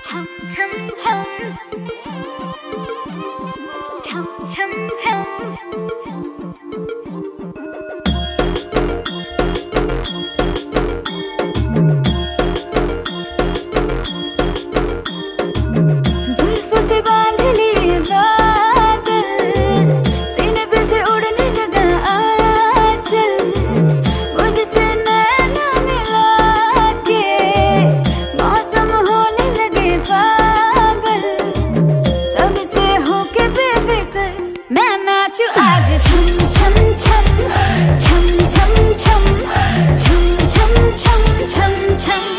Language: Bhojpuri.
छम छम छम छम छम छम जुल्फों से बांध लिए बादल, सीने पे से उड़ने लगा आंचल, मुझसे नैना मिला के मौसम होने लगे पागल, सबसे होके बेफिक्र मैं नाचूं आज छम छम छम छम छम छम छम छम छम छम छम।